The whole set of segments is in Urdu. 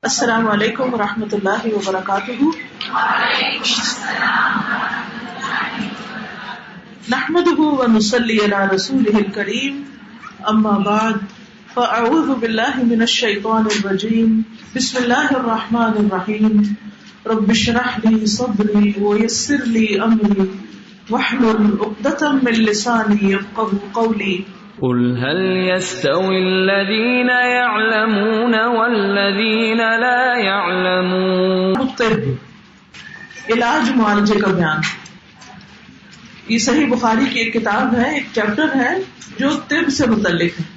السلام علیکم ورحمۃ اللہ وبرکاتہ۔ نحمده ونصلی علی رسوله الکریم، اما بعد فاعوذ باللہ من الشیطان الرجیم، بسم اللہ الرحمن الرحیم، رب اشرح لی صدری ویسر لی امری واحلل عقدۃ من لسانی یفقهوا قولی۔ قل هل يستوي الذين يعلمون والذين لا يعلمون۔ طب، علاج معالجے کا بیان۔ یہ صحیح بخاری کی ایک کتاب ہے، ایک چیپٹر ہے جو طب سے متعلق ہے۔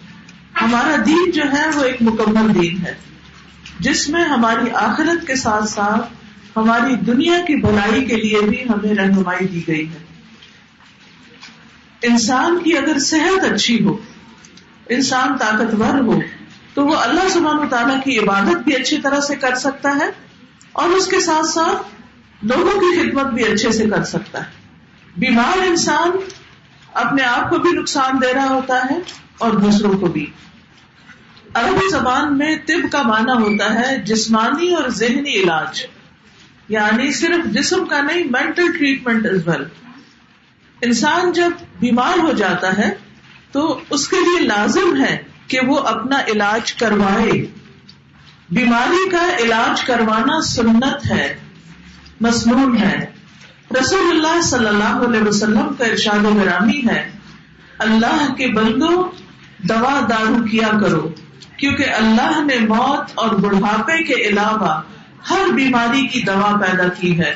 ہمارا دین جو ہے وہ ایک مکمل دین ہے جس میں ہماری آخرت کے ساتھ ساتھ ہماری دنیا کی بھلائی کے لیے بھی ہمیں رہنمائی دی گئی ہے۔ انسان کی اگر صحت اچھی ہو، انسان طاقتور ہو، تو وہ اللہ سبحانہ وتعالیٰ کی عبادت بھی اچھی طرح سے کر سکتا ہے اور اس کے ساتھ ساتھ لوگوں کی خدمت بھی اچھے سے کر سکتا ہے۔ بیمار انسان اپنے آپ کو بھی نقصان دے رہا ہوتا ہے اور دوسروں کو بھی۔ عربی زبان میں طب کا معنی ہوتا ہے جسمانی اور ذہنی علاج، یعنی صرف جسم کا نہیں، مینٹل ٹریٹمنٹ از ویل۔ انسان جب بیمار ہو جاتا ہے تو اس کے لیے لازم ہے کہ وہ اپنا علاج کروائے۔ بیماری کا علاج کروانا سنت ہے، مسنون ہے۔ رسول اللہ صلی اللہ علیہ وسلم کا ارشاد گرامی ہے، اللہ کے بندوں دوا دارو کیا کرو، کیونکہ اللہ نے موت اور بڑھاپے کے علاوہ ہر بیماری کی دوا پیدا کی ہے،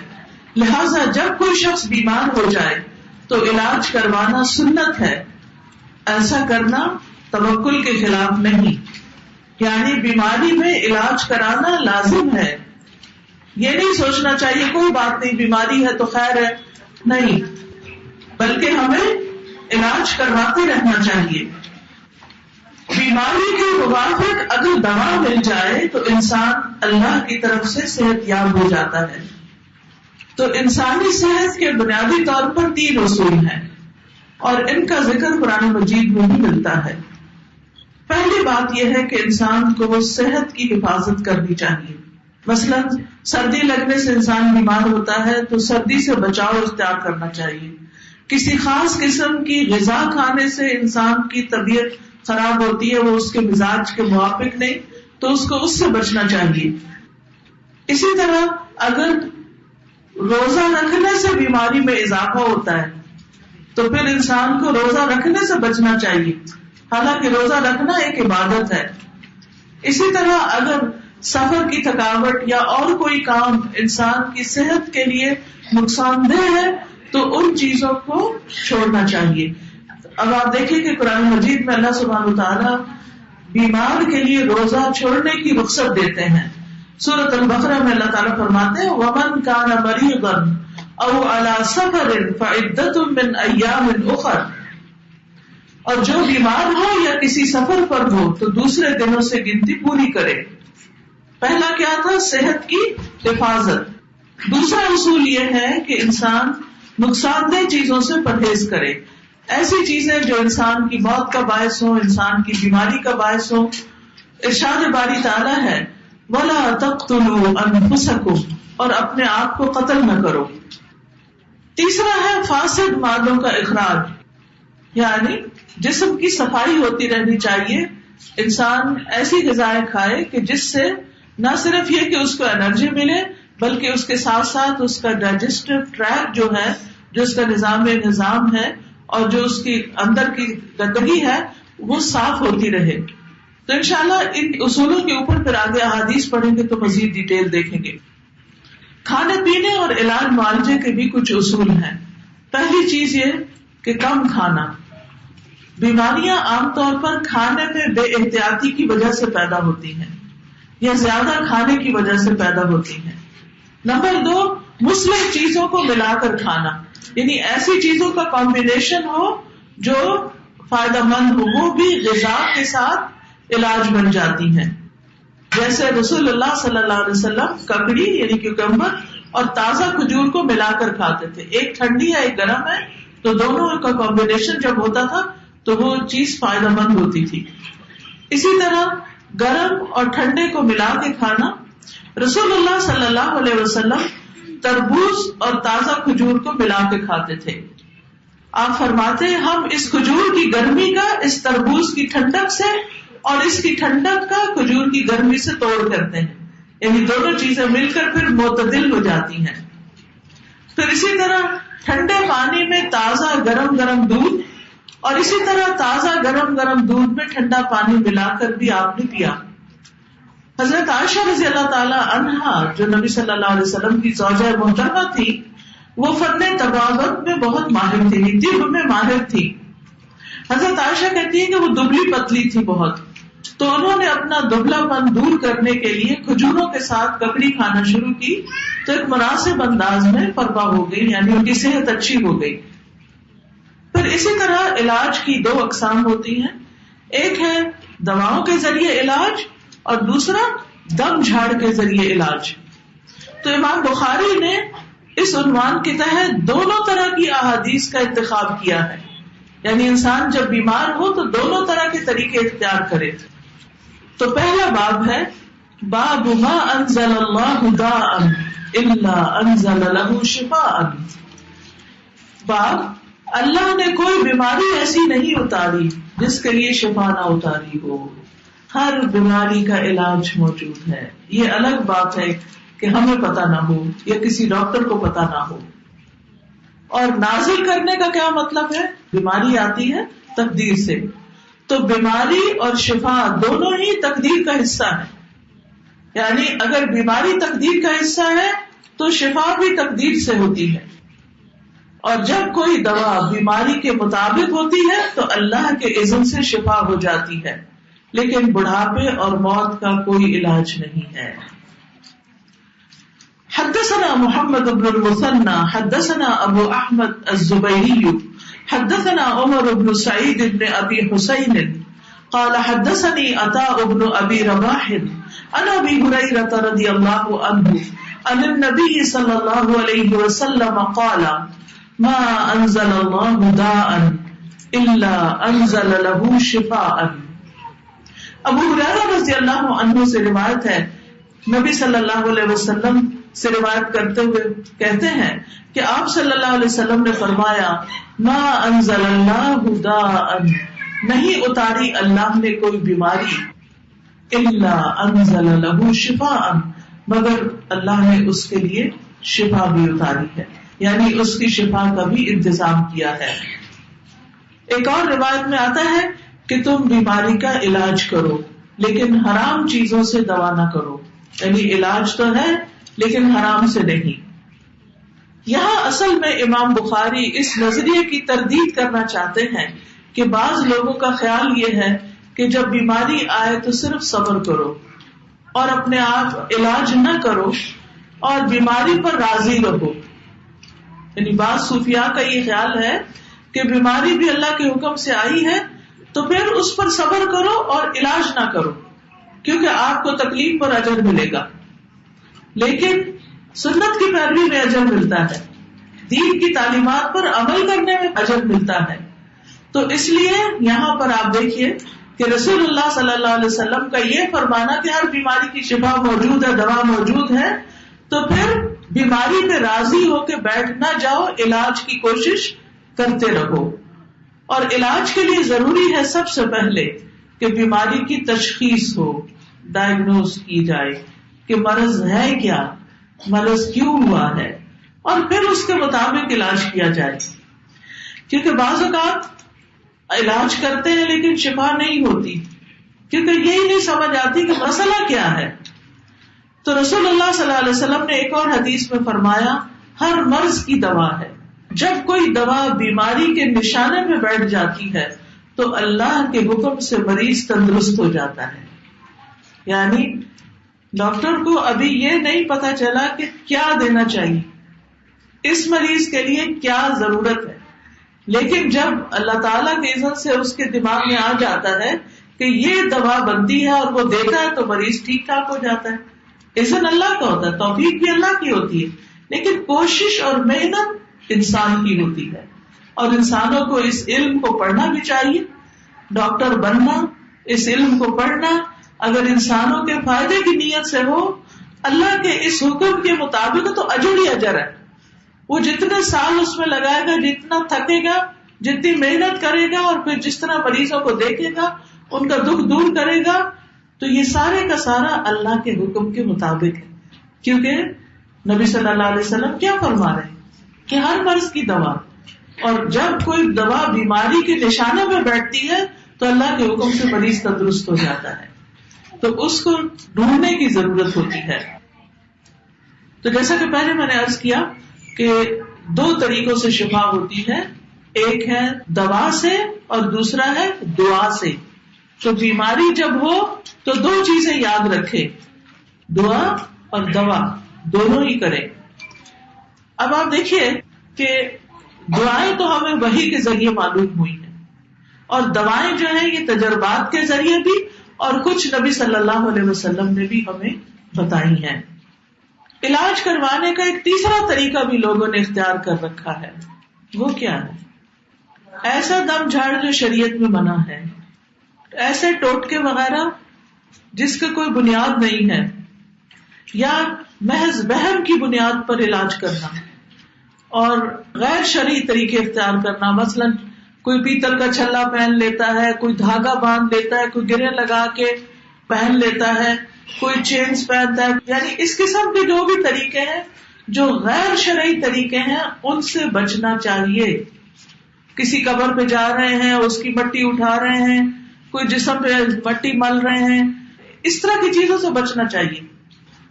لہذا جب کوئی شخص بیمار ہو جائے تو علاج کروانا سنت ہے۔ ایسا کرنا توکل کے خلاف نہیں، یعنی بیماری میں علاج کرانا لازم ہے۔ یہ نہیں سوچنا چاہیے کوئی بات نہیں، بیماری ہے تو خیر ہے، نہیں، بلکہ ہمیں علاج کرواتے رہنا چاہیے۔ بیماری کے موافق اگر دوا مل جائے تو انسان اللہ کی طرف سے صحت یاب ہو جاتا ہے۔ تو انسانی صحت کے بنیادی طور پر 3 اصول ہیں اور ان کا ذکر قرآن مجید میں بھی ملتا ہے۔ پہلی بات یہ ہے کہ انسان کو صحت کی حفاظت کرنی چاہیے۔ مثلا سردی لگنے سے انسان بیمار ہوتا ہے تو سردی سے بچاؤ اختیار کرنا چاہیے۔ کسی خاص قسم کی غذا کھانے سے انسان کی طبیعت خراب ہوتی ہے، وہ اس کے مزاج کے موافق نہیں، تو اس کو اس سے بچنا چاہیے۔ اسی طرح اگر روزہ رکھنے سے بیماری میں اضافہ ہوتا ہے تو پھر انسان کو روزہ رکھنے سے بچنا چاہیے، حالانکہ روزہ رکھنا ایک عبادت ہے۔ اسی طرح اگر سفر کی تھکاوٹ یا اور کوئی کام انسان کی صحت کے لیے نقصان دہ ہے تو ان چیزوں کو چھوڑنا چاہیے۔ اب آپ دیکھیں کہ قرآن مجید میں اللہ سبحانہ وتعالیٰ بیمار کے لیے روزہ چھوڑنے کی رخصت دیتے ہیں۔ سورۃ البقرہ میں اللہ تعالیٰ فرماتے ہیں وَمَنْ كَانَ مَرِيضًا أَوْ عَلَى سَفَرٍ فَعِدَّةٌ مِّنْ أَيَّامٍ أُخَرَ، اور جو بیمار ہو یا کسی سفر پر ہو تو دوسرے دنوں سے گنتی پوری کرے۔ پہلا کیا تھا؟ صحت کی حفاظت۔ دوسرا اصول یہ ہے کہ انسان نقصان دہ چیزوں سے پرہیز کرے، ایسی چیزیں جو انسان کی موت کا باعث ہو، انسان کی بیماری کا باعث ہو۔ ارشاد باری تعالیٰ ہے وَلَا تَقْتُلُوا أَنفُسَكُمْ، اور اپنے آپ کو قتل نہ کرو۔ تیسرا ہے فاسد مادوں کا اخراج، یعنی جسم کی صفائی ہوتی رہنی چاہیے۔ انسان ایسی غذائیں کھائے کہ جس سے نہ صرف یہ کہ اس کو انرجی ملے بلکہ اس کے ساتھ ساتھ اس کا ڈائجسٹو ٹریکٹ جو ہے، جو اس کا نظام ہے اور جو اس کی اندر کی گندگی ہے وہ صاف ہوتی رہے۔ تو انشاءاللہ ان اصولوں کے اوپر پھر آگے احادیث پڑھیں گے تو مزید ڈیٹیل دیکھیں گے۔ کھانے پینے اور علاج معالجے کے بھی کچھ اصول ہیں۔ پہلی چیز یہ کہ کم کھانا۔ بیماریاں عام طور پر کھانے میں بے احتیاطی کی وجہ سے پیدا ہوتی ہیں یا زیادہ کھانے کی وجہ سے پیدا ہوتی ہیں۔ نمبر 2، مسلم چیزوں کو ملا کر کھانا، یعنی ایسی چیزوں کا کمبینیشن ہو جو فائدہ مند ہو، وہ بھی غذا کے ساتھ علاج بن جاتی ہیں۔ جیسے رسول اللہ صلی اللہ علیہ وسلم ککڑی یعنی کیوکمبر اور تازہ کھجور کو ملا کر کھاتے تھے، ایک ٹھنڈی ہے ایک گرم ہے، تو دونوں کا کمبینیشن جب ہوتا تھا تو وہ چیز فائدہ مند ہوتی تھی۔ اسی طرح گرم اور ٹھنڈے کو ملا کے کھانا رسول اللہ صلی اللہ علیہ وسلم تربوز اور تازہ کھجور کو ملا کے کھاتے تھے. آپ فرماتے ہیں ہم اس کھجور کی گرمی کا اس تربوز کی ٹھنڈک سے اور اس کی ٹھنڈک کا کھجور کی گرمی سے توڑ کرتے ہیں، یعنی دونوں چیزیں مل کر پھر معتدل ہو جاتی ہیں. پھر اسی طرح ٹھنڈے پانی میں تازہ گرم گرم دودھ اور اسی طرح تازہ گرم گرم دودھ میں ٹھنڈا پانی ملا کر بھی آپ نے پیا. حضرت عائشہ رضی اللہ تعالی عنہا جو نبی صلی اللہ علیہ وسلم کی زوجہ محترمہ تھی، وہ فن طبابت میں بہت ماہر تھی، طب میں ماہر تھی. حضرت عائشہ کہتی ہے کہ وہ دبلی پتلی تھی بہت، تو انہوں نے اپنا دبلا پن دور کرنے کے لیے کھجوروں کے ساتھ ککڑی کھانا شروع کی تو ایک مناسب انداز میں فربا ہو گئی، یعنی ان کی صحت اچھی ہو گئی. پھر اسی طرح علاج کی دو اقسام ہوتی ہیں، ایک ہے دواؤں کے ذریعے علاج اور دوسرا دم جھاڑ کے ذریعے علاج. تو امام بخاری نے اس عنوان کے تحت دونوں طرح کی احادیث کا انتخاب کیا ہے، یعنی انسان جب بیمار ہو تو دونوں طرح کے طریقے اختیار کرے. تو پہلا باب ہے باب ما انزل اللہ داء الا انزل له شفاء. باب اللہ نے کوئی بیماری ایسی نہیں اتاری جس کے لیے شفا نہ اتاری ہو، ہر بیماری کا علاج موجود ہے. یہ الگ بات ہے کہ ہمیں پتا نہ ہو یا کسی ڈاکٹر کو پتا نہ ہو. اور نازل کرنے کا کیا مطلب ہے؟ بیماری آتی ہے تقدیر سے، تو بیماری اور شفا دونوں ہی تقدیر کا حصہ ہے. یعنی اگر بیماری تقدیر کا حصہ ہے تو شفا بھی تقدیر سے ہوتی ہے. اور جب کوئی دوا بیماری کے مطابق ہوتی ہے تو اللہ کے اذن سے شفا ہو جاتی ہے، لیکن بڑھاپے اور موت کا کوئی علاج نہیں ہے. حدثنا محمد بن المثنى حدثنا ابو احمد الزبيري حدثنا عمر بن سعيد بن ابي حسين قال حدثني عطاء بن ابي رباح عن ابي هريره رضي الله عنه عن النبي صلى الله عليه وسلم قال ما انزل الله داء الا انزل له شفاء. ابو ہریرہ رضی اللہ عنہ سے روایت ہے، نبی صلی اللہ علیہ وسلم سے روایت کرتے ہوئے کہتے ہیں کہ آپ صلی اللہ علیہ وسلم نے فرمایا ما انزل اللہ داء، نہیں اتاری اللہ نے کوئی بیماری، الا انزل له شفاء، مگر اللہ نے اس کے لیے شفا بھی اتاری ہے، یعنی اس کی شفا کا بھی انتظام کیا ہے. ایک اور روایت میں آتا ہے کہ تم بیماری کا علاج کرو لیکن حرام چیزوں سے دوا نہ کرو، یعنی علاج تو ہے لیکن حرام سے نہیں. یہاں اصل میں امام بخاری اس نظریے کی تردید کرنا چاہتے ہیں کہ بعض لوگوں کا خیال یہ ہے کہ جب بیماری آئے تو صرف صبر کرو اور اپنے آپ علاج نہ کرو اور بیماری پر راضی رہو. یعنی بعض صوفیاء کا یہ خیال ہے کہ بیماری بھی اللہ کے حکم سے آئی ہے تو پھر اس پر صبر کرو اور علاج نہ کرو کیونکہ آپ کو تکلیف پر اجر ملے گا. لیکن سنت کی پیروی میں اجر ملتا ہے، دین کی تعلیمات پر عمل کرنے میں اجر ملتا ہے. تو اس لیے یہاں پر آپ دیکھیے کہ رسول اللہ صلی اللہ علیہ وسلم کا یہ فرمانا کہ ہر بیماری کی شفا موجود ہے، دوا موجود ہے، تو پھر بیماری پہ راضی ہو کے بیٹھ نہ جاؤ، علاج کی کوشش کرتے رہو. اور علاج کے لیے ضروری ہے سب سے پہلے کہ بیماری کی تشخیص ہو، ڈائگنوز کی جائے کہ مرض ہے کیا، مرض کیوں ہوا ہے، اور پھر اس کے مطابق علاج کیا جائے. کیونکہ بعض اوقات علاج کرتے ہیں لیکن شفا نہیں ہوتی کیونکہ یہی نہیں سمجھ آتی کہ مسئلہ کیا ہے. تو رسول اللہ صلی اللہ علیہ وسلم نے ایک اور حدیث میں فرمایا ہر مرض کی دوا ہے. جب کوئی دوا بیماری کے نشانے میں بیٹھ جاتی ہے تو اللہ کے حکم سے مریض تندرست ہو جاتا ہے. یعنی ڈاکٹر کو ابھی یہ نہیں پتا چلا کہ کیا دینا چاہیے، اس مریض کے لیے کیا ضرورت ہے، لیکن جب اللہ تعالیٰ کے اذن سے اس کے دماغ میں آ جاتا ہے کہ یہ دوا بنتی ہے اور وہ دیتا ہے تو مریض ٹھیک ٹھاک ہو جاتا ہے. اذن اللہ کا ہوتا ہے، توفیق بھی اللہ کی ہوتی ہے، لیکن کوشش اور محنت انسان کی ہوتی ہے. اور انسانوں کو اس علم کو پڑھنا بھی چاہیے. ڈاکٹر بننا، اس علم کو پڑھنا اگر انسانوں کے فائدے کی نیت سے ہو اللہ کے اس حکم کے مطابق تو اجر ہی اجر ہے. وہ جتنے سال اس میں لگائے گا، جتنا تھکے گا، جتنی محنت کرے گا، اور پھر جس طرح مریضوں کو دیکھے گا، ان کا دکھ دور کرے گا، تو یہ سارے کا سارا اللہ کے حکم کے مطابق ہے. کیونکہ نبی صلی اللہ علیہ وسلم کیا فرما رہے ہیں کہ ہر مرض کی دوا، اور جب کوئی دوا بیماری کے نشانوں میں بیٹھتی ہے تو اللہ کے حکم سے مریض تندرست ہو جاتا ہے. تو اس کو ڈھونڈنے کی ضرورت ہوتی ہے. تو جیسا کہ پہلے میں نے عرض کیا کہ 2 طریقوں سے شفا ہوتی ہے، ایک ہے دوا سے اور دوسرا ہے دعا سے. تو بیماری جب ہو تو 2 چیزیں یاد رکھے، دعا اور دوا دونوں ہی کریں. اب آپ دیکھیے کہ دعائیں تو ہمیں وحی کے ذریعے معلوم ہوئی ہیں، اور دوائیں جو ہیں یہ تجربات کے ذریعے بھی، اور کچھ نبی صلی اللہ علیہ وسلم نے بھی ہمیں بتائی ہیں. علاج کروانے کا ایک تیسرا طریقہ بھی لوگوں نے اختیار کر رکھا ہے. وہ کیا ہے؟ ایسا دم جھاڑ جو شریعت میں منع ہے، ایسے ٹوٹکے وغیرہ جس کا کوئی بنیاد نہیں ہے، یا محض وہم کی بنیاد پر علاج کرنا، اور غیر شرعی طریقے اختیار کرنا. مثلا کوئی پیتل کا چھلا پہن لیتا ہے، کوئی دھاگا باندھ لیتا ہے، کوئی گرے لگا کے پہن لیتا ہے، کوئی چینز پہنتا ہے. یعنی اس قسم کے جو بھی طریقے ہیں جو غیر شرعی طریقے ہیں ان سے بچنا چاہیے. کسی قبر پہ جا رہے ہیں، اس کی مٹی اٹھا رہے ہیں، کوئی جسم پہ مٹی مل رہے ہیں، اس طرح کی چیزوں سے بچنا چاہیے.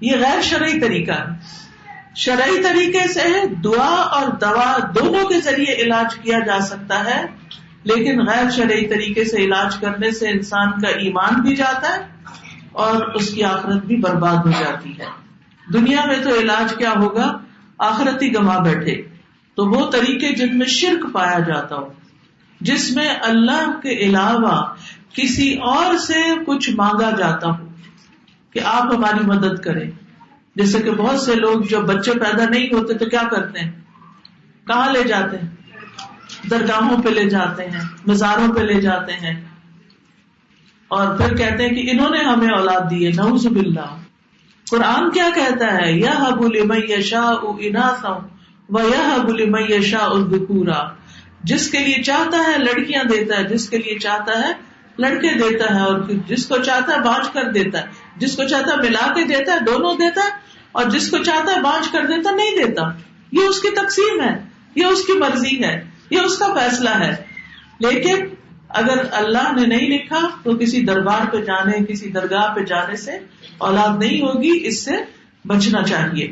یہ غیر شرعی طریقہ ہے. شرعی طریقے سے دعا اور دوا دونوں کے ذریعے علاج کیا جا سکتا ہے، لیکن غیر شرعی طریقے سے علاج کرنے سے انسان کا ایمان بھی جاتا ہے اور اس کی آخرت بھی برباد ہو جاتی ہے. دنیا میں تو علاج کیا ہوگا، آخرت ہی گما بیٹھے. تو وہ طریقے جن میں شرک پایا جاتا ہو، جس میں اللہ کے علاوہ کسی اور سے کچھ مانگا جاتا ہو کہ آپ ہماری مدد کریں. جیسے کہ بہت سے لوگ جب بچے پیدا نہیں ہوتے تو کیا کرتے ہیں، کہاں لے جاتے ہیں، درگاہوں پہ لے جاتے ہیں، مزاروں پہ لے جاتے ہیں، اور پھر کہتے ہیں کہ انہوں نے ہمیں اولاد دی ہے. نعوذ باللہ. قرآن کیا کہتا ہے، یَهَبُ لِمَن یَشَاءُ إِنَاثًا وَيَهَبُ لِمَن یَشَاءُ الذُّکُورَ. جس کے لیے چاہتا ہے لڑکیاں دیتا ہے، جس کے لیے چاہتا ہے لڑکے دیتا ہے، اور جس کو چاہتا ہے بانج کر دیتا ہے، جس کو چاہتا ہے ملا کے دیتا ہے، دونوں دیتا ہے، اور جس کو چاہتا ہے بانج کر دیتا نہیں دیتا. یہ اس کی تقسیم ہے، یہ اس کی مرضی ہے، یہ اس کا فیصلہ ہے. لیکن اگر اللہ نے نہیں لکھا تو کسی دربار پہ جانے، کسی درگاہ پہ جانے سے اولاد نہیں ہوگی. اس سے بچنا چاہیے.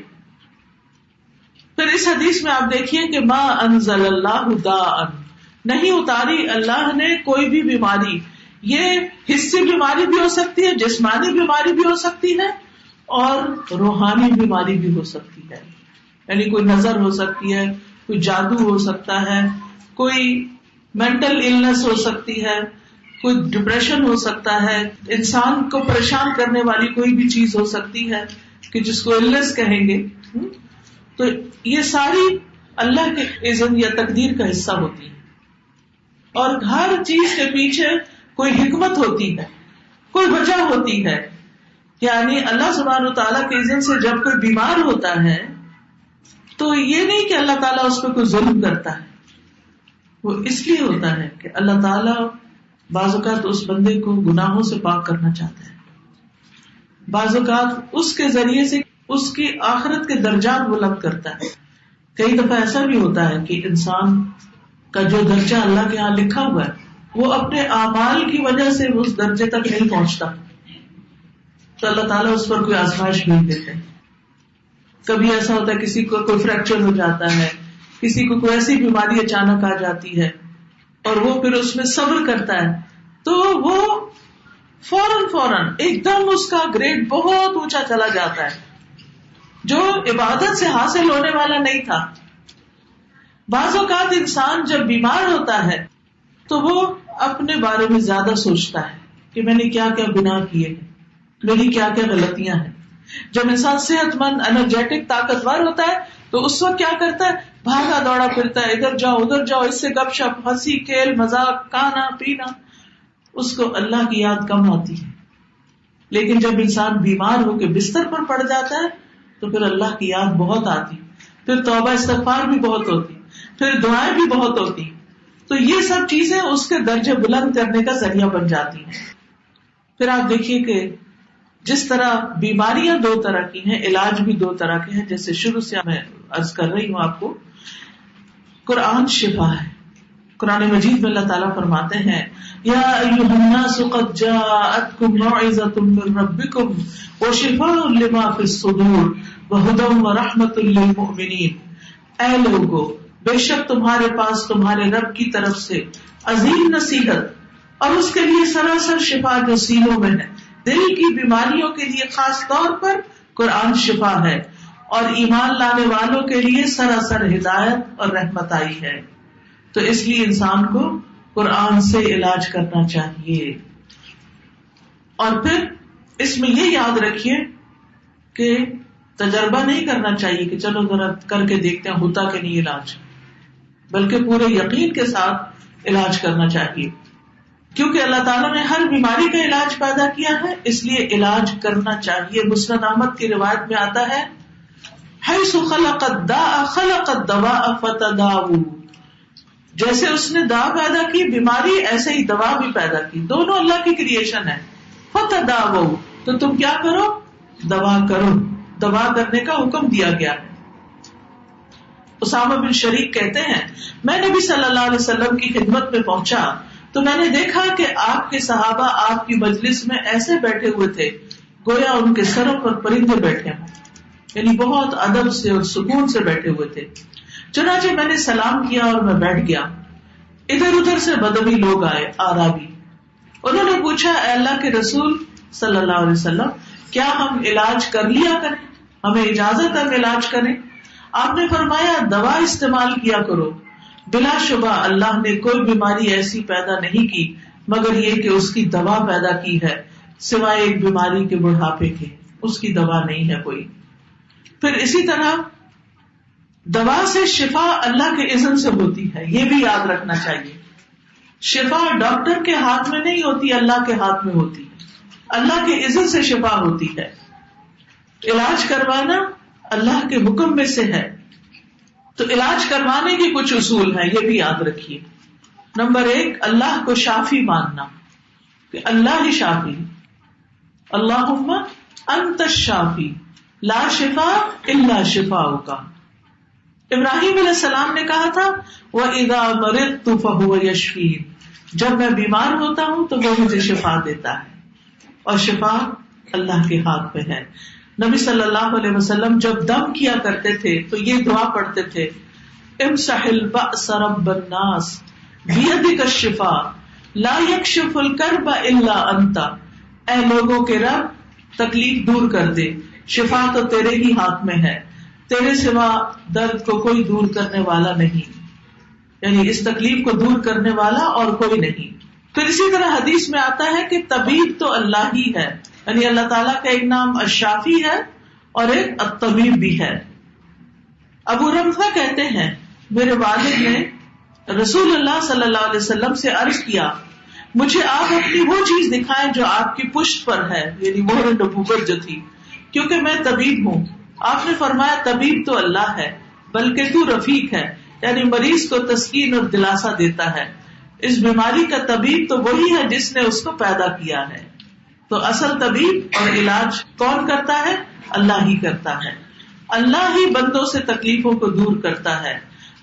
پھر اس حدیث میں آپ دیکھیے کہ ما انزل اللہ داء، نہیں اتاری اللہ نے کوئی بھی بیماری. یہ حسی بیماری بھی ہو سکتی ہے، جسمانی بیماری بھی ہو سکتی ہے، اور روحانی بیماری بھی ہو سکتی ہے. یعنی کوئی نظر ہو سکتی ہے، کوئی جادو ہو سکتا ہے، کوئی مینٹل النس ہو سکتی ہے، کوئی ڈپریشن ہو سکتا ہے، انسان کو پریشان کرنے والی کوئی بھی چیز ہو سکتی ہے کہ جس کو النس کہیں گے. تو یہ ساری اللہ کے اذن یا تقدیر کا حصہ ہوتی ہے، اور ہر چیز کے پیچھے کوئی حکمت ہوتی ہے، کوئی وجہ ہوتی ہے. یعنی اللہ سبحانہ وتعالیٰ کے اذن سے جب کوئی بیمار ہوتا ہے تو یہ نہیں کہ اللہ تعالیٰ اس پہ کوئی ظلم کرتا ہے. وہ اس لیے ہوتا ہے کہ اللہ تعالیٰ بعض اوقات اس بندے کو گناہوں سے پاک کرنا چاہتا ہے، بعض اوقات اس کے ذریعے سے اس کی آخرت کے درجات بلند کرتا ہے. کئی دفعہ ایسا بھی ہوتا ہے کہ انسان کا جو درجہ اللہ کے ہاں لکھا ہوا ہے وہ اپنے اعمال کی وجہ سے اس درجے تک نہیں پہنچتا، تو اللہ تعالیٰ اس پر کوئی آزمائش بھیج دیتے ہیں. کبھی ایسا ہوتا ہے کسی کو کوئی فریکچر ہو جاتا ہے، کسی کو کوئی ایسی بیماری اچانک آ جاتی ہے، اور وہ پھر اس میں صبر کرتا ہے تو وہ فوراً ایک دم اس کا گریڈ بہت اونچا چلا جاتا ہے جو عبادت سے حاصل ہونے والا نہیں تھا. بعض اوقات انسان جب بیمار ہوتا ہے تو وہ اپنے بارے میں زیادہ سوچتا ہے کہ میں نے کیا کیا گناہ کیے ہیں، میری کیا کیا غلطیاں ہیں. جب انسان صحت مند، انرجیٹک، طاقتور ہوتا ہے تو اس وقت کیا کرتا ہے، بھاگا دوڑا پھرتا ہے، ادھر جاؤ ادھر جاؤ، اس سے گپ شپ، ہنسی کھیل، مذاق، کھانا پینا. اس کو اللہ کی یاد کم آتی ہے. لیکن جب انسان بیمار ہو کے بستر پر پڑ جاتا ہے تو پھر اللہ کی یاد بہت آتی، پھر توبہ استغفار بھی بہت ہوتی، پھر دعائیں بھی بہت ہوتی. تو یہ سب چیزیں اس کے درجے بلند کرنے کا ذریعہ بن جاتی ہیں. پھر آپ دیکھیے کہ جس طرح بیماریاں دو طرح کی ہیں، علاج بھی دو طرح کے ہیں. جیسے شروع سے میں عرض کر رہی ہوں آپ کو، قرآن شفا ہے. قرآن مجید میں اللہ تعالیٰ فرماتے ہیں یا ایھا الناس قد جاءتکم موعظۃ من ربکم وشفاء لما فی الصدور وہدی ورحمۃ للمؤمنین. اے لوگو، بے شک تمہارے پاس تمہارے رب کی طرف سے عظیم نصیحت اور اس کے لیے سراسر شفا جو سینوں میں ہے. دل کی بیماریوں کے لیے خاص طور پر قرآن شفا ہے، اور ایمان لانے والوں کے لیے سراسر ہدایت اور رحمت آئی ہے. تو اس لیے انسان کو قرآن سے علاج کرنا چاہیے. اور پھر اس میں یہ یاد رکھیے کہ تجربہ نہیں کرنا چاہیے کہ چلو ذرا کر کے دیکھتے ہیں ہوتا کہ نہیں علاج، بلکہ پورے یقین کے ساتھ علاج کرنا چاہیے. کیونکہ اللہ تعالیٰ نے ہر بیماری کا علاج پیدا کیا ہے، اس لیے علاج کرنا چاہیے. مسند احمد کی روایت میں آتا ہے حیث خلق الداء خلق الدواء فتداؤوا. جیسے اس نے دوا پیدا کی بیماری، ایسے ہی دوا بھی پیدا کی. دونوں اللہ کی کریشن ہے. فتداؤوا، تو تم کیا کرو؟ دوا کرو. دوا کرنے کا حکم دیا گیا ہے. اسامہ بن شریک کہتے ہیں میں نبی صلی اللہ علیہ وسلم کی خدمت میں پہنچا تو میں نے دیکھا کہ آپ کے صحابہ آپ کی مجلس میں ایسے بیٹھے ہوئے تھے گویا ان کے سروں پر پرندے بیٹھے ہوں، یعنی بہت ادب سے اور سکون سے بیٹھے ہوئے تھے. چنانچہ میں نے سلام کیا اور میں بیٹھ گیا. ادھر ادھر سے بدوی لوگ آئے، آرابی. انہوں نے پوچھا اے اللہ کے رسول صلی اللہ علیہ وسلم، کیا ہم علاج کر لیا کریں؟ ہمیں اجازت ہے ہم علاج کریں؟ آپ نے فرمایا دوا استعمال کیا کرو. بلا شبہ اللہ نے کوئی بیماری ایسی پیدا نہیں کی مگر یہ کہ اس کی دوا پیدا کی ہے، سوائے ایک بیماری کے بڑھاپے کے، اس کی دوا نہیں ہے کوئی. پھر اسی طرح دوا سے شفا اللہ کے اذن سے ہوتی ہے، یہ بھی یاد رکھنا چاہیے. شفا ڈاکٹر کے ہاتھ میں نہیں ہوتی، اللہ کے ہاتھ میں ہوتی ہے. اللہ کے اذن سے شفا ہوتی ہے. علاج کروانا اللہ کے حکم میں سے ہے. تو علاج کروانے کے کچھ اصول ہیں، یہ بھی یاد رکھیے. نمبر 1، اللہ کو شافی ماننا کہ اللہ ہی شافی. اللہم انت الشافی لا شفاء الا شفاؤک. ابراہیم علیہ السلام نے کہا تھا وَإِذَا مَرِضْتُ فَهُوَ يَشْفِينِ، جب میں بیمار ہوتا ہوں تو وہ مجھے شفا دیتا ہے، اور شفا اللہ کے ہاتھ میں ہے. نبی صلی اللہ علیہ وسلم جب دم کیا کرتے تھے تو یہ دعا پڑھتے تھے امسح البأس رب الناس بیدک الشفاء لا یکشف الکرب الا انت. اے لوگوں کے رب تکلیف دور کر دے، شفا تو تیرے ہی ہاتھ میں ہے، تیرے سوا درد کو کوئی دور کرنے والا نہیں، یعنی اس تکلیف کو دور کرنے والا اور کوئی نہیں. پھر اسی طرح حدیث میں آتا ہے کہ طبیب تو اللہ ہی ہے، یعنی اللہ تعالیٰ کا ایک نام الشافی ہے اور ایک الطبیب بھی ہے. ابو رمفہ کہتے ہیں میرے والد نے رسول اللہ صلی اللہ علیہ وسلم سے عرض کیا مجھے آپ اپنی وہ چیز دکھائیں جو آپ کی پشت پر ہے، یعنی مہر نبوت جو تھی، کیونکہ میں طبیب ہوں. آپ نے فرمایا طبیب تو اللہ ہے بلکہ تو رفیق ہے، یعنی مریض کو تسکین اور دلاسا دیتا ہے. اس بیماری کا طبیب تو وہی ہے جس نے اس کو پیدا کیا ہے. تو اصل طبیب اور علاج کون کرتا ہے؟ اللہ ہی کرتا ہے. اللہ ہی بندوں سے تکلیفوں کو دور کرتا ہے.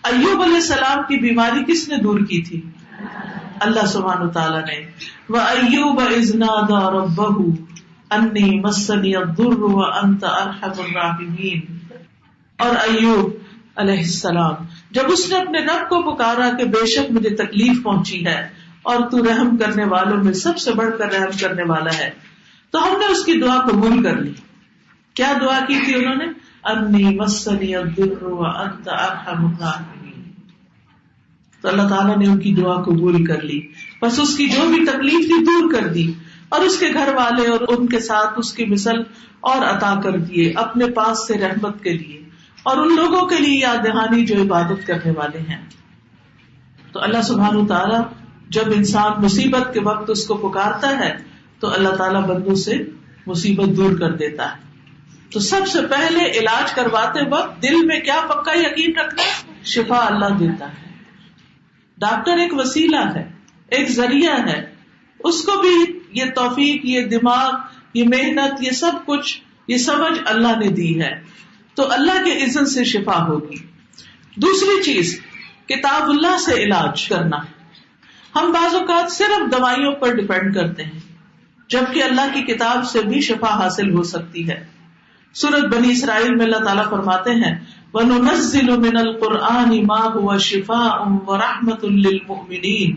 ایوب علیہ السلام کی بیماری کس نے دور کی تھی؟ اللہ سبحانہ وتعالیٰ نے. وَأَيُّوبَ إِذْ نَادَى رَبَّهُ أَنِّي مَسَّنِيَ الضُّرُّ وَأَنْتَ أَرْحَمُ الرَّاحِمِينَ. اور ایوب علیہ السلام جب اس نے اپنے رب کو پکارا کہ بے شک مجھے تکلیف پہنچی ہے اور تو رحم کرنے والوں میں سب سے بڑھ کر رحم کرنے والا ہے، تو ہم نے اس کی دعا قبول کر لی. کیا دعا کی تھی انہوں نے؟ انی مسنی الضر وانت ارحم الراحمین. تو اللہ تعالیٰ نے ان کی دعا قبول کر لی، بس اس کی جو بھی تکلیف تھی دور کر دی، اور اس کے گھر والے اور ان کے ساتھ اس کی مثل اور عطا کر دیے اپنے پاس سے رحمت کے لیے، اور ان لوگوں کے لیے یاد دہانی جو عبادت کرنے والے ہیں. تو اللہ سبحانہ وتعالیٰ جب انسان مصیبت کے وقت اس کو پکارتا ہے تو اللہ تعالیٰ بندوں سے مصیبت دور کر دیتا ہے. تو سب سے پہلے علاج کرواتے وقت دل میں کیا پکا یقین رکھنا؟ شفا اللہ دیتا ہے. ڈاکٹر ایک وسیلہ ہے، ایک ذریعہ ہے، اس کو بھی یہ توفیق، یہ دماغ، یہ محنت، یہ سب کچھ، یہ سمجھ اللہ نے دی ہے. تو اللہ کے اذن سے شفا ہوگی. دوسری چیز، کتاب اللہ سے علاج کرنا. ہم بعض اوقات صرف دوائیوں پر ڈپینڈ کرتے ہیں، جبکہ اللہ کی کتاب سے بھی شفا حاصل ہو سکتی ہے. سورۃ بنی اسرائیل میں اللہ تعالیٰ فرماتے ہیں وَنُنَزِّلُ مِنَ الْقُرْآنِ مَا هُوَ شِفَاءٌ وَرَحْمَةٌ لِّلْمُؤْمِنِينَ،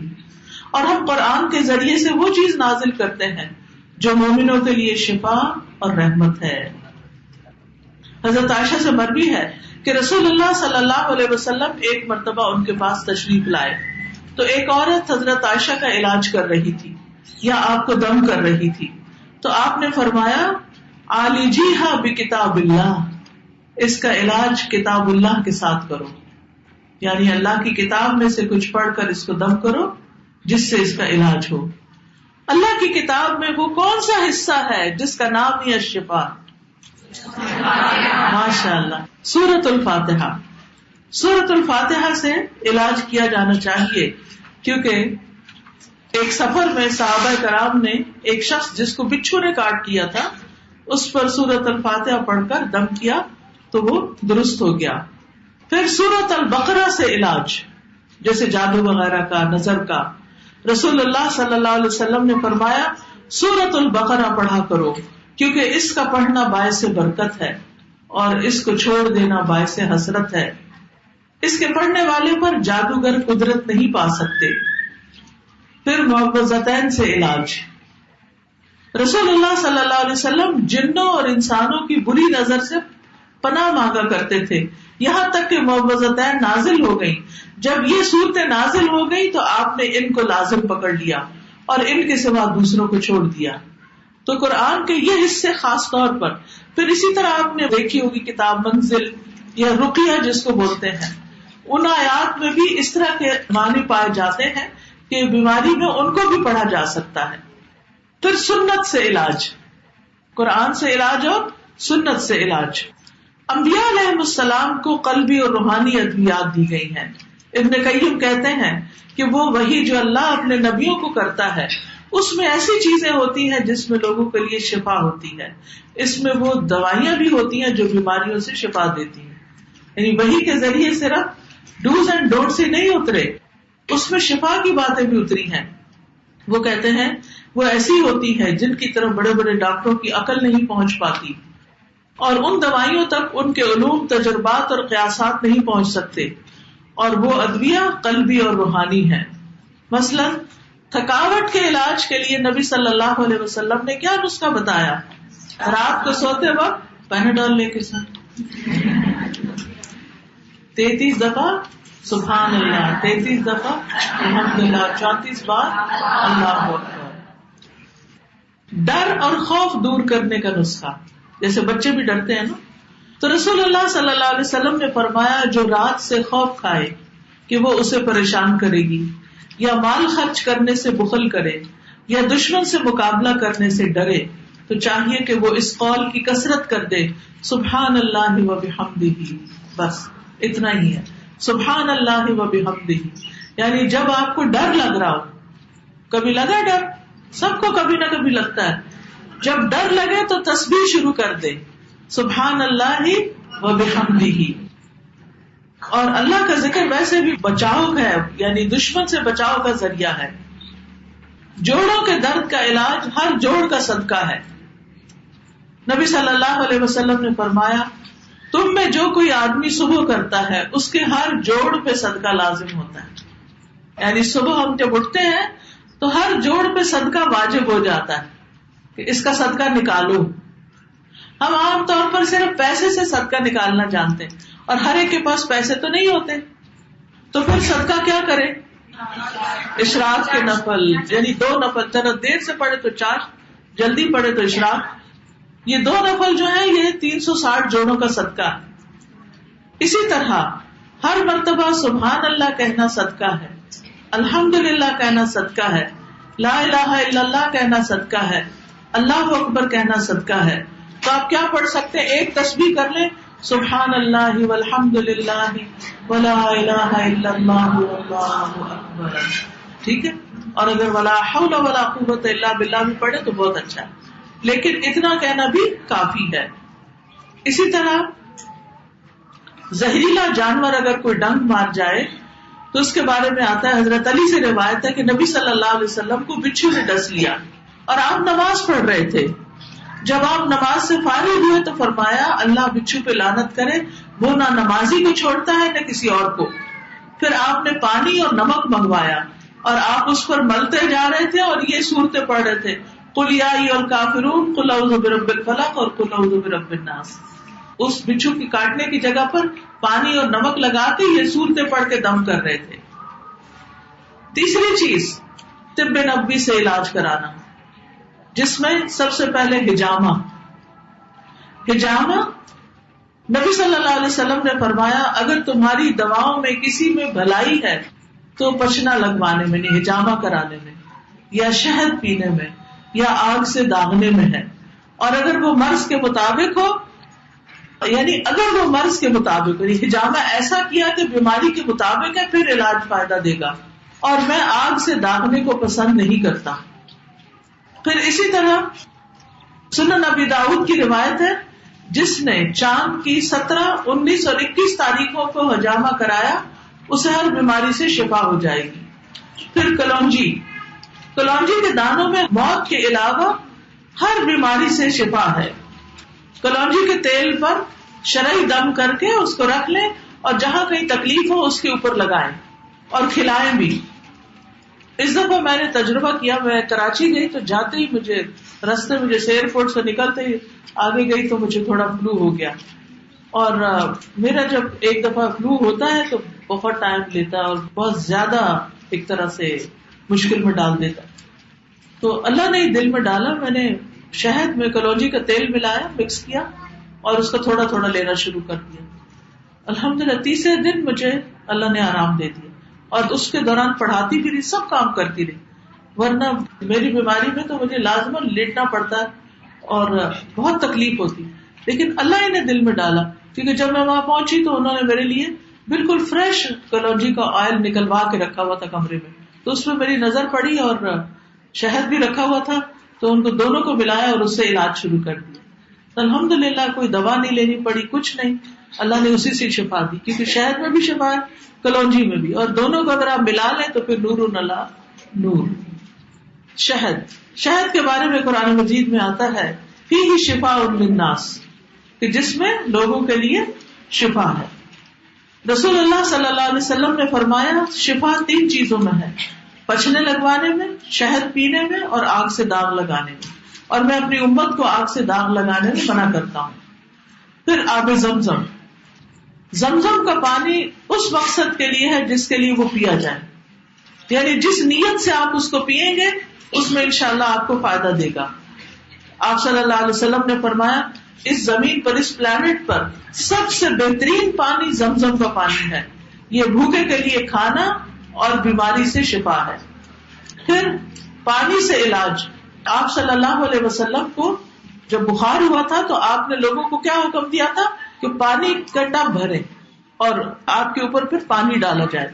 اور ہم قرآن کے ذریعے سے وہ چیز نازل کرتے ہیں جو مومنوں کے لیے شفا اور رحمت ہے. حضرت عائشہ سے مروی ہے کہ رسول اللہ صلی اللہ علیہ وسلم ایک مرتبہ ان کے پاس تشریف لائے تو ایک عورت حضرت عائشہ کا علاج کر رہی تھی یا آپ کو دم کر رہی تھی. تو آپ نے فرمایا عالجیہا بکتاب اللہ، اس کا علاج کتاب اللہ کے ساتھ کرو، یعنی اللہ کی کتاب میں سے کچھ پڑھ کر اس کو دم کرو جس سے اس کا علاج ہو. اللہ کی کتاب میں وہ کون سا حصہ ہے جس کا نام ہی الشفا؟ ماشاء اللہ، سورۃ الفاتحہ. سورۃ الفاتحہ سے علاج کیا جانا چاہیے، کیونکہ ایک سفر میں صحابہ کرام نے ایک شخص جس کو بچھو نے کاٹ کیا تھا اس پر سورۃ الفاتحہ پڑھ کر دم کیا تو وہ درست ہو گیا. پھر سورۃ البقرہ سے علاج، جیسے جادو وغیرہ کا، نظر کا، رسول اللہ صلی اللہ علیہ وسلم نے فرمایا سورۃ البقرہ پڑھا کرو، کیونکہ اس کا پڑھنا باعث برکت ہے اور اس کو چھوڑ دینا باعث حسرت ہے. اس کے پڑھنے والے پر جادوگر قدرت نہیں پا سکتے. پھر معوذتین سے علاج، رسول اللہ صلی اللہ علیہ وسلم جنوں اور انسانوں کی بری نظر سے پناہ مانگا کرتے تھے، یہاں تک کہ معوذتین نازل ہو گئی. جب یہ صورتیں نازل ہو گئی تو آپ نے ان کو لازم پکڑ لیا اور ان کے سوا دوسروں کو چھوڑ دیا. تو قرآن کے یہ حصے خاص طور پر. پھر اسی طرح آپ نے دیکھی ہوگی کتاب منزل یا رقیہ جس کو بولتے ہیں، ان آیات میں بھی اس طرح کے معنی پائے جاتے ہیں کہ بیماری میں ان کو بھی پڑھا جا سکتا ہے. پھر سنت سے علاج، قرآن سے علاج اور سنت سے علاج. انبیاء علیہ السلام کو قلبی اور روحانی ادویات دی گئی ہیں. ابن قیم کہتے ہیں کہ وہ وہی جو اللہ اپنے نبیوں کو کرتا ہے اس میں ایسی چیزیں ہوتی ہیں جس میں لوگوں کے لیے شفا ہوتی ہے. اس میں وہ دوائیاں بھی ہوتی ہیں جو بیماریوں سے شفا دیتی ہیں. یعنی وہی کے ذریعے صرف ڈوز اینڈ ڈونٹ سے نہیں اترے، اس میں شفا کی باتیں بھی اتری ہیں. وہ کہتے ہیں وہ ایسی ہوتی ہے جن کی طرف بڑے بڑے ڈاکٹروں کی عقل نہیں پہنچ پاتی، اور ان دوائیوں تک ان کے علوم، تجربات اور قیاسات نہیں پہنچ سکتے. اور وہ ادویہ قلبی اور روحانی ہیں. مثلا تھکاوٹ کے علاج کے لیے نبی صلی اللہ علیہ وسلم نے کیا نسخہ بتایا؟ رات کو سوتے وقت پیناڈول لے کے سونا، 33 دفعہ سبحان اللہ، 33 دفعہ الحمدللہ، 34 بار اللہ اکبر. ڈر اور خوف دور کرنے کا نسخہ، جیسے بچے بھی ڈرتے ہیں نا، تو رسول اللہ صلی اللہ علیہ وسلم نے فرمایا جو رات سے خوف کھائے کہ وہ اسے پریشان کرے گی، یا مال خرچ کرنے سے بخل کرے، یا دشمن سے مقابلہ کرنے سے ڈرے، تو چاہیے کہ وہ اس قول کی کثرت کر دے سبحان اللہ و بحمدہ. بس اتنا ہی ہے، سبحان اللہ و بحمدہ. یعنی جب آپ کو ڈر لگ رہا ہو، کبھی لگا ڈر، سب کو کبھی نہ کبھی لگتا ہے، جب ڈر لگے تو تسبیح شروع کر دے سبحان اللہ و بحمدہ. اور اللہ کا ذکر ویسے بھی بچاؤ ہے، یعنی دشمن سے بچاؤ کا ذریعہ ہے. جوڑوں کے درد کا علاج ہر جوڑ کا صدقہ ہے. نبی صلی اللہ علیہ وسلم نے فرمایا تم میں جو کوئی آدمی صبح کرتا ہے اس کے ہر جوڑ پہ صدقہ لازم ہوتا ہے. یعنی صبح ہم جب اٹھتے ہیں تو ہر جوڑ پہ صدقہ واجب ہو جاتا ہے کہ اس کا صدقہ نکالو. ہم عام طور پر صرف پیسے سے صدقہ نکالنا جانتے ہیں اور ہر ایک کے پاس پیسے تو نہیں ہوتے، تو پھر صدقہ کیا کرے؟ اشراق کے نفل، یعنی 2 نفل، ذرا دیر سے پڑھے تو 4، جلدی پڑھے تو اشراق. یہ 2 نفل جو ہیں یہ 360 جوڑوں کا صدقہ ہے. اسی طرح ہر مرتبہ سبحان اللہ کہنا صدقہ ہے، الحمدللہ کہنا صدقہ ہے، لا الہ الا اللہ کہنا صدقہ ہے، اللہ اکبر کہنا صدقہ ہے. تو آپ کیا پڑھ سکتے ہیں؟ ایک تسبیح کر لیں، سبحان اللہ والحمد للہ ولا الہ الا اللہ واللہ اکبر، ٹھیک ہے. اور اگر ولا حول ولا قوت الا باللہ بھی پڑھے تو بہت اچھا ہے، لیکن اتنا کہنا بھی کافی ہے. اسی طرح زہریلا جانور اگر کوئی ڈنک مار جائے تو اس کے بارے میں آتا ہے، حضرت علی سے روایت ہے کہ نبی صلی اللہ علیہ وسلم کو بچھو نے ڈس لیا اور آپ نماز پڑھ رہے تھے. جب آپ نماز سے فارغ ہوئے تو فرمایا اللہ بچھو پہ لعنت کرے، وہ نہ نمازی کو چھوڑتا ہے نہ کسی اور کو. پھر آپ نے پانی اور نمک منگوایا اور آپ اس پر ملتے جا رہے تھے اور یہ صورتیں پڑھ رہے تھے، قل یا ایھا الکافرون، قل اعوذ برب الفلق اور قل اعوذ برب الناس. اس بچھو کی کاٹنے کی جگہ پر پانی اور نمک لگا کے یہ صورتیں پڑھ کے دم کر رہے تھے. تیسری چیز طب نبوی سے علاج کرانا، جس میں سب سے پہلے حجامہ. نبی صلی اللہ علیہ وسلم نے فرمایا اگر تمہاری دواؤں میں کسی میں بھلائی ہے تو پچنا لگوانے میں نہیں، حجامہ کرانے میں یا شہد پینے میں یا آگ سے داغنے میں ہے. اور اگر وہ مرض کے مطابق ہو، یعنی اگر وہ مرض کے مطابق ہو، حجامہ ایسا کیا کہ بیماری کے مطابق ہے پھر علاج فائدہ دے گا. اور میں آگ سے داغنے کو پسند نہیں کرتا. پھر اسی طرح سنن ابی داؤد کی روایت ہے، جس نے چاند کی 17، 19 اور 21 تاریخوں کو حجامہ کرایا اسے ہر بیماری سے شفا ہو جائے گی. پھر کلونجی کے دانوں میں موت کے علاوہ ہر بیماری سے شفا ہے. کلونجی کے تیل پر شرعی دم کر کے اس کو رکھ لیں اور جہاں کہیں تکلیف ہو اس کے اوپر لگائیں اور کھلائیں بھی. اس دفعہ میں نے تجربہ کیا، میں کراچی گئی تو جاتے ہی مجھے رستے میں جیسے ایئرپورٹ سے نکلتے ہی آگے گئی تو مجھے تھوڑا فلو ہو گیا. اور میرا جب ایک دفعہ فلو ہوتا ہے تو بہت ٹائم لیتا ہے اور بہت زیادہ ایک طرح سے مشکل میں ڈال دیتا. تو اللہ نے دل میں ڈالا، میں نے شہد میں کلونجی کا تیل ملایا، مکس کیا اور اس کا تھوڑا تھوڑا لینا شروع کر دیا. الحمدللہ تیسرے دن مجھے اللہ نے آرام دے دیا اور اس کے دوران پڑھاتی بھی رہی، سب کام کرتی رہی. ورنہ میری بیماری میں تو مجھے لازماً لیٹنا پڑتا اور بہت تکلیف ہوتی. لیکن اللہ نے دل میں ڈالا، کیونکہ جب میں وہاں پہنچی تو انہوں نے میرے لیے بالکل فریش کلونجی کا آئل نکلوا کے رکھا ہوا تھا کمرے میں. تو اس میں میری نظر پڑی اور شہد بھی رکھا ہوا تھا، تو ان کو دونوں کو ملایا اور اس سے علاج شروع کر دیا. الحمدللہ کوئی دوا نہیں لینی پڑی، کچھ نہیں، اللہ نے اسی سے شفا دی. کیونکہ شہد میں بھی شفا ہے، کلونجی میں بھی، اور دونوں کو اگر آپ ملا لیں تو پھر نور نلا نور. شہد کے بارے میں قرآن مجید میں آتا ہے فیہ شفاء للناس، کہ جس میں لوگوں کے لیے شفا ہے. رسول اللہ صلی اللہ علیہ وسلم نے فرمایا شفا 3 چیزوں میں ہے، پچنے لگوانے میں، شہد پینے میں اور آگ سے داغ لگانے میں. اور میں اپنی امت کو آگ سے داغ لگانے میں منع کرتا ہوں. پھر آب زمزم کا پانی اس مقصد کے لیے ہے جس کے لیے وہ پیا جائے، یعنی جس نیت سے آپ اس کو پیئیں گے اس میں انشاءاللہ آپ کو فائدہ دے گا. آپ صلی اللہ علیہ وسلم نے فرمایا اس زمین پر، اس پلانٹ پر سب سے بہترین پانی زمزم کا پانی ہے، یہ بھوکے کے لیے کھانا اور بیماری سے شفا ہے. پھر پانی سے علاج. آپ صلی اللہ علیہ وسلم کو جب بخار ہوا تھا تو آپ نے لوگوں کو کیا حکم دیا تھا کہ پانی کا ٹب بھرے اور آپ کے اوپر پھر پانی ڈالا جائے.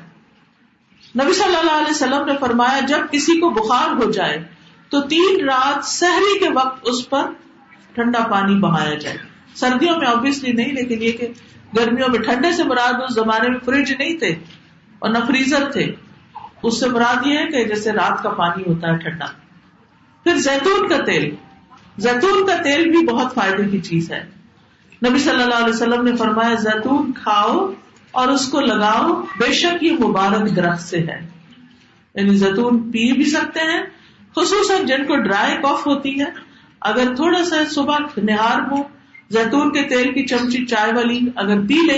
نبی صلی اللہ علیہ وسلم نے فرمایا جب کسی کو بخار ہو جائے تو 3 رات سحری کے وقت اس پر ٹھنڈا پانی بہایا جائے. سردیوں میں obviously نہیں، لیکن یہ کہ گرمیوں میں ٹھنڈے سے مراد اس زمانے میں فریج نہیں تھے اور نہ فریزر تھے، اس سے مراد یہ ہے کہ جیسے رات کا پانی ہوتا ہے ٹھنڈا. پھر زیتون کا تیل بھی بہت فائدے کی چیز ہے. نبی صلی اللہ علیہ وسلم نے فرمایا زیتون کھاؤ اور اس کو لگاؤ، بے شک یہ مبارک درخت سے ہے. یعنی زیتون پی بھی سکتے ہیں، خصوصاً جن کو ڈرائی کاف ہوتی ہے. اگر تھوڑا سا صبح نہار میں زیتون کے تیل کی چمچی چائے والی اگر پی لے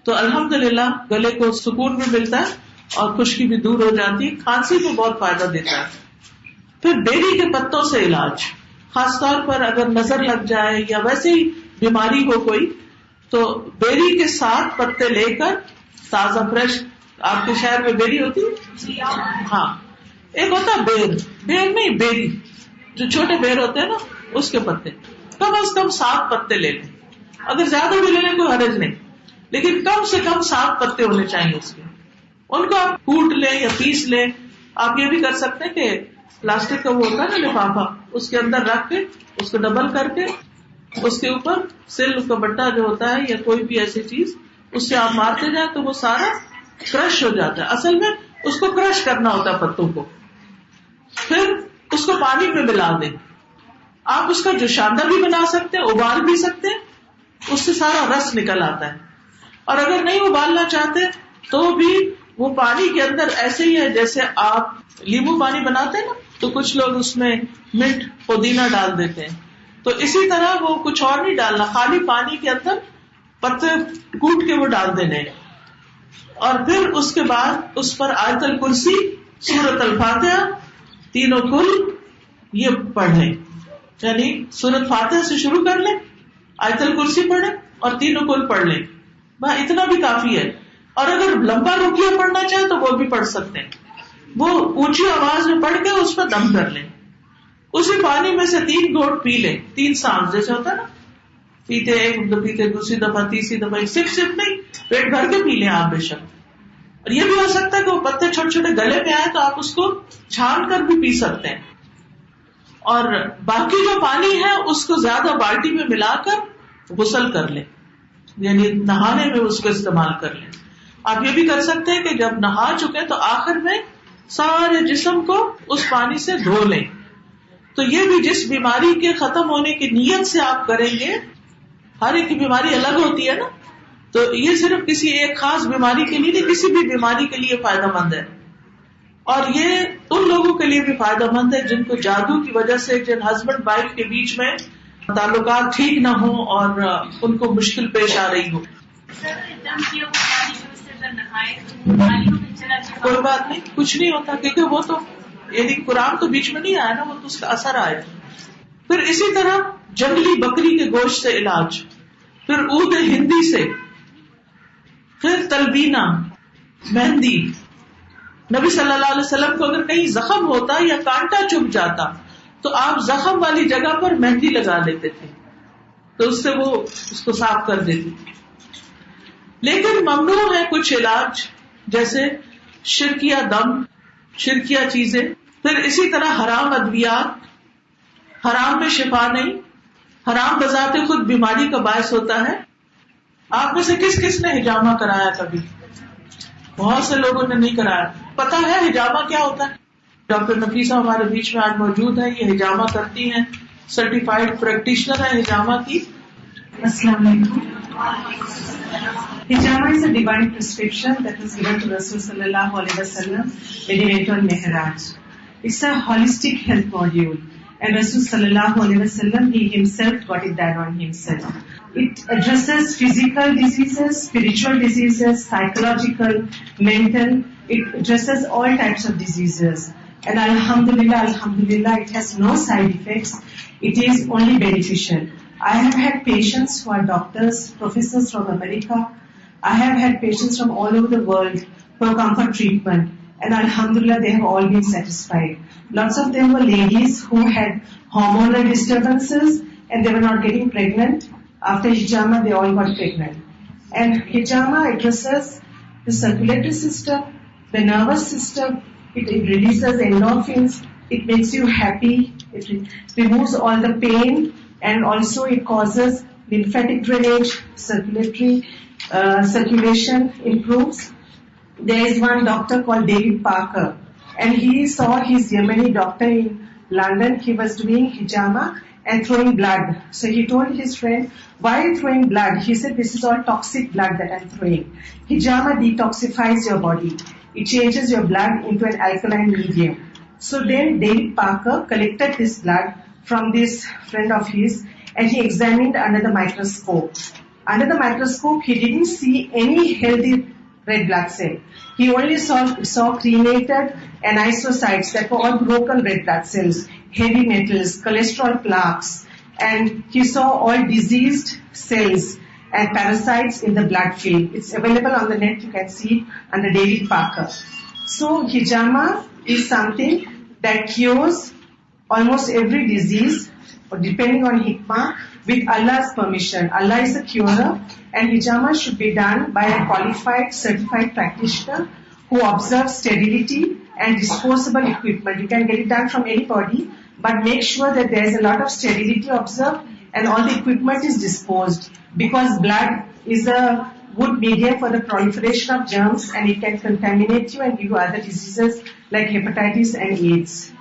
تو الحمدللہ گلے کو سکون بھی ملتا ہے اور خشکی بھی دور ہو جاتی ہے، کھانسی کو بہت فائدہ دیتا ہے. پھر بیری کے پتوں سے علاج، خاص طور پر اگر نظر لگ جائے یا ویسے ہی بیماری ہو کوئی تو بیری کے 7 پتے لے کر تازہ فریش، آپ کے شہر میں بیری ہوتی ہے؟ ہاں، ایک ہوتا ہے بیر نہیں، بیری جو چھوٹے بیر ہوتے ہیں نا اس کے پتے کم از کم 7 پتے لے لیں. اگر زیادہ بھی لے لیں کوئی حرج نہیں, لیکن کم سے کم 7 پتے ہونے چاہیے اس کے. ان کو آپ کوٹ لیں یا پیس لیں. آپ یہ بھی کر سکتے ہیں کہ پلاسٹک کا وہ ہوتا ہے نا لفافہ, اس کے اندر رکھ کے اس کو ڈبل کر کے اس کے اوپر سل کا بٹا جو ہوتا ہے یا کوئی بھی ایسی چیز اس سے آپ مارتے جائیں تو وہ سارا کرش ہو جاتا ہے. اصل میں اس کو کرش کرنا ہوتا ہے پتوں کو. پھر اس کو پانی میں ملا دیں. آپ اس کا جوشاندہ بھی بنا سکتے ہیں, ابال بھی سکتے ہیں, اس سے سارا رس نکل آتا ہے. اور اگر نہیں ابالنا چاہتے تو بھی وہ پانی کے اندر ایسے ہی ہے جیسے آپ لیمو پانی بناتے ہیں نا, تو کچھ لوگ اس میں منٹ پودینہ ڈال دیتے ہیں. تو اسی طرح وہ کچھ اور نہیں ڈالنا, خالی پانی کے اندر پتے کوٹ کے وہ ڈال دینے. اور پھر اس کے بعد اس پر آیت الکرسی, سورۃ الفاتحہ, تینوں کل یہ پڑھ لیں. یعنی سورۃ فاتحہ سے شروع کر لیں, آیت الکرسی پڑھ لیں اور تینوں کل پڑھ لیں. بس اتنا بھی کافی ہے. اور اگر لمبا رقیہ پڑھنا چاہیں تو وہ بھی پڑھ سکتے ہیں. وہ اونچی آواز میں پڑھ کے اس پر دم کر لیں. اسی پانی میں سے 3 گھونٹ پی لیں, 3 سانس جیسے ہوتا ہے نا, پیتے ایک پیتے دوسری دفعہ تیسری دفعہ, صرف نہیں, پیٹ بھر کے پی لیں آپ بے شک. اور یہ بھی ہو سکتا ہے کہ وہ پتے چھوٹے چھوٹے گلے میں آئے تو آپ اس کو چھان کر بھی پی سکتے ہیں. اور باقی جو پانی ہے اس کو زیادہ بالٹی میں ملا کر غسل کر لیں, یعنی نہانے میں اس کو استعمال کر لیں. آپ یہ بھی کر سکتے ہیں کہ جب نہا چکے تو آخر میں سارے جسم کو اس پانی سے دھو لیں. تو یہ بھی جس بیماری کے ختم ہونے کی نیت سے آپ کریں گے, ہر ایک کی بیماری الگ ہوتی ہے نا, تو یہ صرف کسی ایک خاص بیماری کے لیے نہیں, کسی بھی بیماری کے لیے فائدہ مند ہے. اور یہ ان لوگوں کے لیے بھی فائدہ مند ہے جن کو جادو کی وجہ سے, جن ہسبینڈ وائف کے بیچ میں تعلقات ٹھیک نہ ہوں اور ان کو مشکل پیش آ رہی ہو. کوئی بات نہیں, کچھ نہیں ہوتا, کیونکہ وہ تو یعنی قرآن تو بیچ میں نہیں آیا نا, وہ تو اس کا اثر آیا. پھر اسی طرح جنگلی بکری کے گوشت سے علاج, پھر عود ہندی سے, پھر تلبینہ, مہندی. نبی صلی اللہ علیہ وسلم کو اگر کہیں زخم ہوتا یا کانٹا چبھ جاتا تو آپ زخم والی جگہ پر مہندی لگا لیتے تھے, تو اس سے وہ اس کو صاف کر دیتی. لیکن ممنوع ہے کچھ علاج جیسے شرکیہ دم, شرکیہ چیزیں. پھر اسی طرح حرام ادویات, حرام میں شفا نہیں, حرام بذات خود بیماری کا باعث ہوتا ہے. آپ میں سے کس کس نے حجامہ کرایا کبھی؟ بہت سے لوگوں نے نہیں کرایا. پتا ہے حجامہ کیا ہوتا ہے؟ ڈاکٹر نفیسہ ہمارے بیچ میں آج موجود ہے, یہ حجامہ کرتی ہیں, سرٹیفائڈ پریکٹیشنر ہے حجامہ کی. السلام علیکم. Hijama is a divine prescription that was given to Rasul sallallahu alaihi wasallam when he went on Mi'raj. It's a holistic health module, and Rasul sallallahu alaihi wasallam, he himself got it done on himself. It addresses physical diseases, spiritual diseases, psychological, mental. It addresses all types of diseases. And alhamdulillah, it has no side effects. It is only beneficial. I have had patients who are doctors, professors from America. I have had patients from all over the world who have come for treatment. And alhamdulillah, they have all been satisfied. Lots of them were ladies who had hormonal disturbances and they were not getting pregnant. After hijama, they all got pregnant. And hijama addresses the circulatory system, the nervous system. It releases endorphins. It makes you happy. It removes all the pain. And also it causes lymphatic drainage, circulation improves. There is one doctor called David Parker, and he saw his Yemeni doctor in London. He was doing hijama and throwing blood. So he told his friend, why are you throwing blood? He said, this is all toxic blood that I'm throwing. Hijama detoxifies your body. It changes your blood into an alkaline medium. So then David Parker collected this blood from this friend of his, and he examined under the microscope. Under the microscope, he didn't see any healthy red blood cell. He only saw cremated anisocytes that were all broken red blood cells, heavy metals, cholesterol plaques, and he saw all diseased cells and parasites in the blood film. It's available on the net. You can see it under David Parker. So hijama is something that cures almost every disease, or depending on hikmah, with Allah's permission. Allah is a curer, and hijama should be done by a qualified, certified practitioner who observes sterility and disposable equipment. You can get it done from anybody, but make sure that there is a lot of sterility observed and all the equipment is disposed, because blood is a good medium for the proliferation of germs, and it can contaminate you and give you other diseases like hepatitis and AIDS.